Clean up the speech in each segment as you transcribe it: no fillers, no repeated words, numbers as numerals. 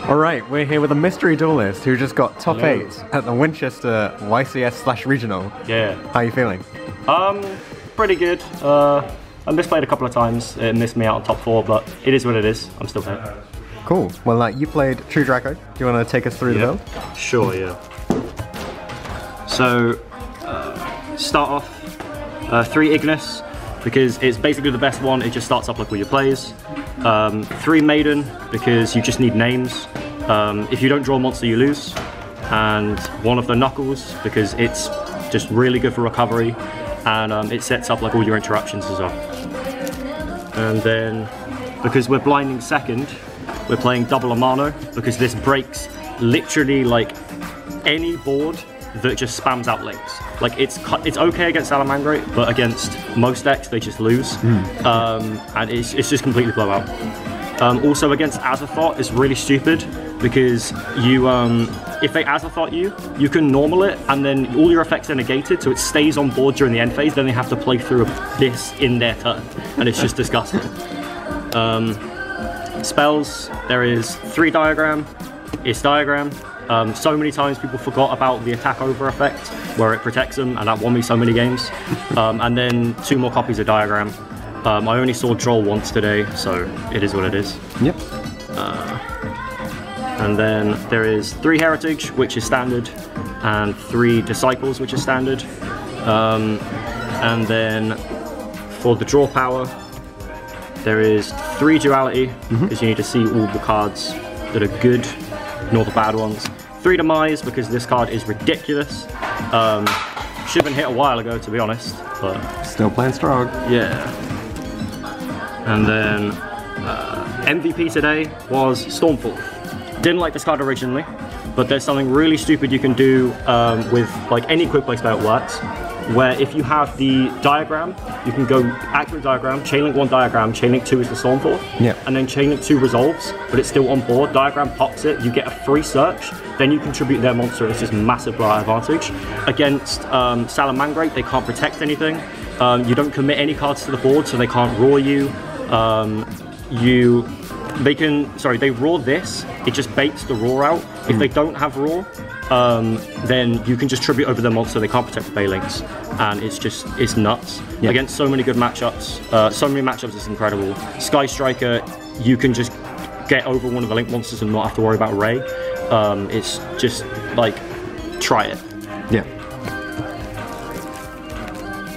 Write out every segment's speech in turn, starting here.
Alright, we're here with a mystery duelist who just got top 8 at the Winchester YCS/regional. Yeah. How are you feeling? Pretty good. I misplayed a couple of times. It missed me out on top 4, but it is what it is. I'm still here. Cool. Well, you played True Draco. Do you want to take us through the build? Sure, yeah. So, start off 3 Ignis, because it's basically the best one. It just starts up like all your plays. 3 Maiden, because you just need names. If you don't draw a monster, you lose. And 1 of the Knuckles, because it's just really good for recovery. And it sets up like all your interruptions as well. And then, because we're blinding second, we're playing double Amano, because this breaks literally like any board that just spams out links. Like it's okay against Salamangreat, but against most decks they just lose. And it's just completely blowout. Also against Azathoth it's really stupid, because you if they Azathoth you can normal it, and then all your effects are negated, so it stays on board during the end phase. Then they have to play through this in their turn, and it's just disgusting. Spells, there is 3 Diagram. It's Diagram. So many times people forgot about the attack over effect, where it protects them, and that won me so many games. And then 2 more copies of Diagram. I only saw Droll once today, so it is what it is. Yep. And then there is 3 Heritage, which is standard, and 3 Disciples, which is standard. And then for the draw power, there is 3 Duality, because you need to see all the cards that are good, and all the bad ones. 3 Demise, because this card is ridiculous. Should have been hit a while ago, to be honest, but still playing strong. Yeah. And then MVP today was Stormfall. Didn't like this card originally, but there's something really stupid you can do with like any quick play spell. It works, where if you have the Diagram, you can go Accurate Diagram, Chainlink 1 Diagram, Chainlink 2 is the Stormfall, and then Chainlink 2 resolves, but it's still on board. Diagram pops it, you get a free search, then you contribute their monster. It's just massive blowout advantage. Against Salamangreat, they can't protect anything. You don't commit any cards to the board, so they can't roar you. They roar this, it just baits the roar out. If they don't have roar, then you can just tribute over their monster. They can't protect the Baylings, and it's nuts. Against so many good matchups, so many matchups, it's incredible. Sky Striker, you can just get over one of the Link monsters and not have to worry about Ray. It's just like, try it. Yeah.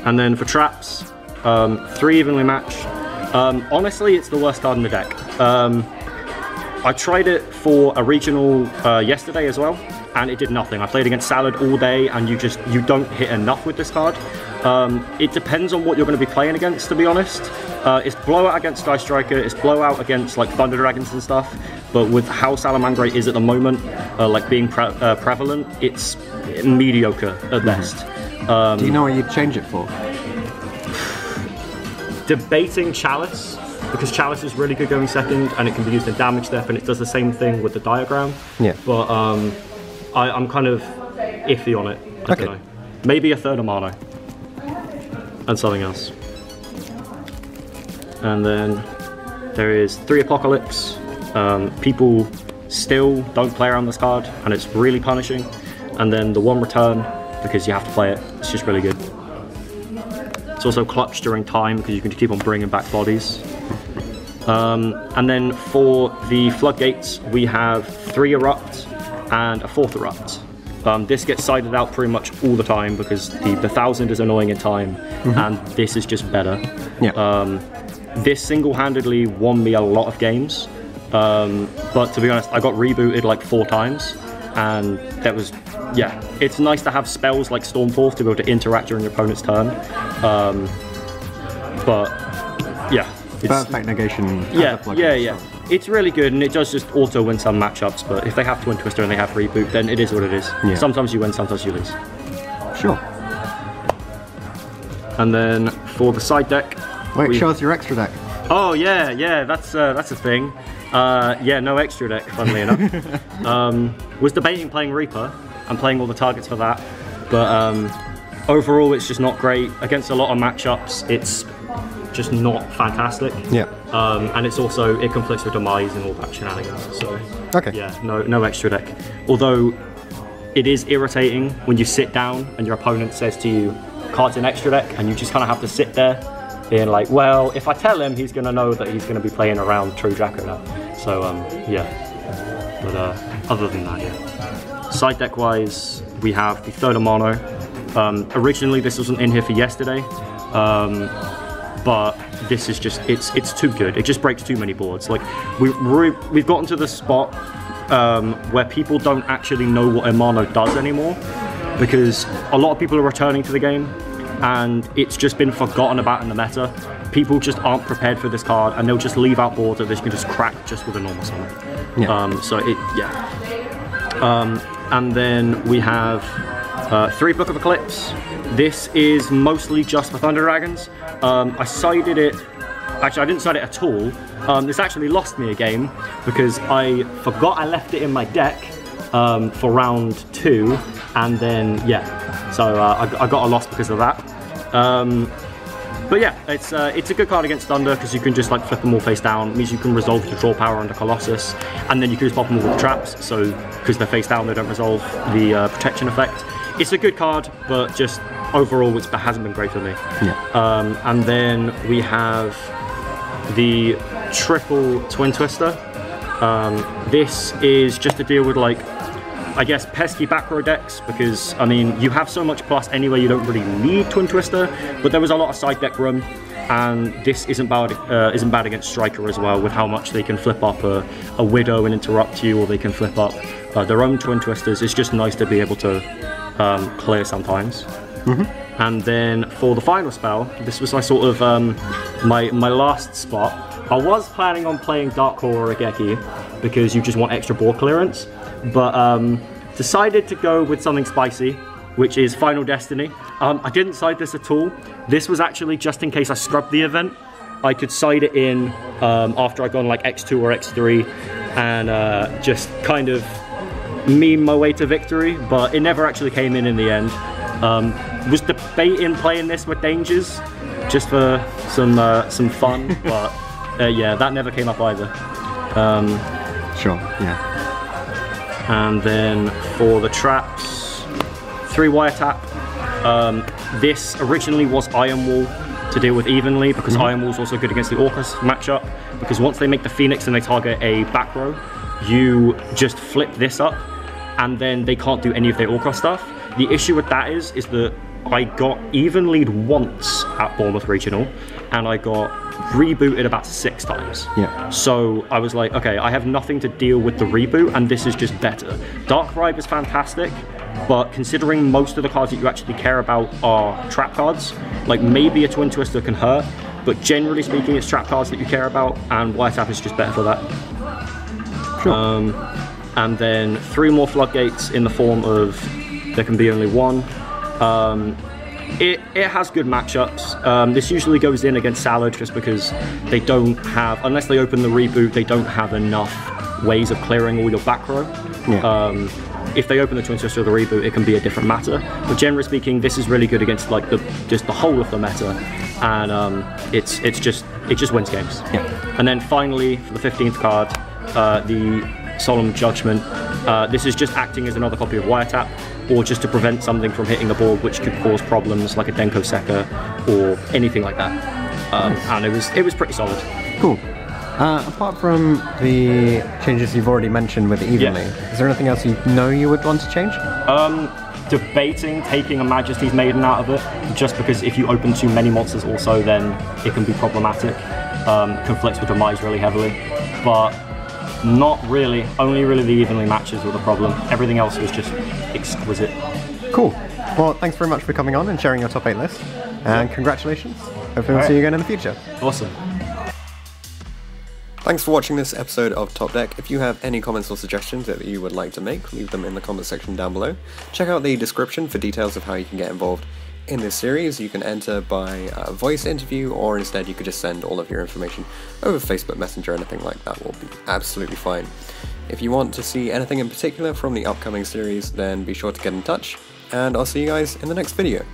And then for traps, 3 evenly matched. Honestly, it's the worst card in the deck. I tried it for a regional yesterday as well, and it did nothing. I played against Salad all day, and you don't hit enough with this card. It depends on what you're going to be playing against, to be honest. It's blowout against Sky Striker, it's blowout against like Thunder Dragons and stuff, but with how Salamangreat is at the moment, like being prevalent, it's mediocre at best. Do you know what you'd change it for? Debating Chalice, because Chalice is really good going second, and it can be used in damage step, and it does the same thing with the Diagram. Yeah. But I'm kind of iffy on it. I don't know. Maybe a 3rd Amano. And something else. And then there is 3 Apocalypse. People still don't play around this card, and it's really punishing. And then the 1 Return, because you have to play it. It's just really good. It's also clutch during time, because you can keep on bringing back bodies. And then for the Floodgates, we have 3 Erupt and a 4th Erupt. This gets sided out pretty much all the time, because the 1000 is annoying in time, and this is just better. This single-handedly won me a lot of games, but to be honest, I got rebooted like 4 times, and that was, it's nice to have spells like Stormforth to be able to interact during your opponent's turn, but it's perfect negation. It's really good, and it does just auto win some matchups, but if they have Twin Twister and they have Reboot, then it is what it is. Sometimes you win, sometimes you lose. Sure. And then for the side deck, wait, show us your extra deck. Oh yeah, that's a thing. No extra deck, funnily enough. Was debating playing Reaper and playing all the targets for that, but overall it's just not great. Against a lot of matchups, it's just not fantastic. Yeah. And it's also, it conflicts with Demise and all that shenanigans. So Okay. yeah, no extra deck. Although it is irritating when you sit down and your opponent says to you, cards in extra deck, and you just kind of have to sit there being like, well, if I tell him, he's going to know that he's going to be playing around True Draco now. So yeah, but other than that, yeah. Side deck wise, we have the third Amano. Originally this wasn't in here for yesterday, but this is just, it's too good. It just breaks too many boards. Like we've gotten to the spot where people don't actually know what Amano does anymore, because a lot of people are returning to the game and it's just been forgotten about in the meta. People just aren't prepared for this card and they'll just leave out boards that they can just crack just with a normal summon. Yeah. So it, yeah. And then we have 3 Book of Eclipse. This is mostly just for Thunder Dragons. I sided it, actually I didn't side it at all. This actually lost me a game because I forgot I left it in my deck for round 2, and then yeah, so I got a loss because of that. But yeah, it's a good card against Thunder because you can just like flip them all face down. It means you can resolve your draw power under Colossus, and then you can just pop them all with traps. So because they're face down, they don't resolve the protection effect. It's a good card, but just overall, it hasn't been great for me. Yeah. And then we have the triple Twin Twister. This is just to deal with like, I guess, pesky back row decks, because I mean you have so much plus anyway, you don't really need Twin Twister, but there was a lot of side deck room, and this isn't bad against Striker as well, with how much they can flip up a Widow and interrupt you, or they can flip up their own Twin Twisters. It's just nice to be able to clear sometimes. Mm-hmm. And then for the final spell, this was my sort of my last spot. I was planning on playing Dark Core or Ageki because you just want extra board clearance, but decided to go with something spicy, which is Final Destiny. I didn't side this at all. This was actually just in case I scrubbed the event. I could side it in after I'd gone like X2 or X3 and just kind of meme my way to victory, but it never actually came in the end. Was debating playing this with Dangers just for some fun, but yeah, that never came up either. Sure, yeah. And then for the traps, 3 Wiretap. This originally was Iron Wall to deal with evenly, because Iron Wall is also good against the Orcus matchup, because once they make the Phoenix and they target a back row, you just flip this up and then they can't do any of their Orcus stuff. The issue with that is that I got even lead once at Bournemouth Regional and I got rebooted about 6 times. Yeah. So I was like, okay, I have nothing to deal with the reboot and this is just better. Dark Bribe is fantastic, but considering most of the cards that you actually care about are trap cards, like maybe a Twin Twister can hurt, but generally speaking it's trap cards that you care about, and Wiretap is just better for that. Sure. And then 3 more Floodgates in the form of there can be only 1. It has good matchups. This usually goes in against Salad just because they don't have, unless they open the reboot, they don't have enough ways of clearing all your back row. Yeah. If they open the Twin Twister or the reboot, it can be a different matter. But generally speaking, this is really good against like just the whole of the meta, and it just wins games. Yeah. And then finally, for the 15th card, the Solemn Judgment. This is just acting as another copy of Wiretap, or just to prevent something from hitting the board which could cause problems like a Denko Sekka or anything like that. And it was pretty solid. Cool. Apart from the changes you've already mentioned with Evenly, is there anything else you would want to change? Debating taking a Majesty's Maiden out of it, just because if you open too many monsters also, then it can be problematic. Conflicts with Demise really heavily, but not really. Only really the Evenly matches were the problem. Everything else was just exquisite. Cool. Well, thanks very much for coming on and sharing your top 8 list, and congratulations. Hopefully we'll see you again in the future. Awesome. Thanks for watching this episode of Top Deck. If you have any comments or suggestions that you would like to make, leave them in the comment section down below. Check out the description for details of how you can get involved in this series. You can enter by voice interview, or instead you could just send all of your information over Facebook Messenger. Anything like that will be absolutely fine. If you want to see anything in particular from the upcoming series, then be sure to get in touch, and I'll see you guys in the next video.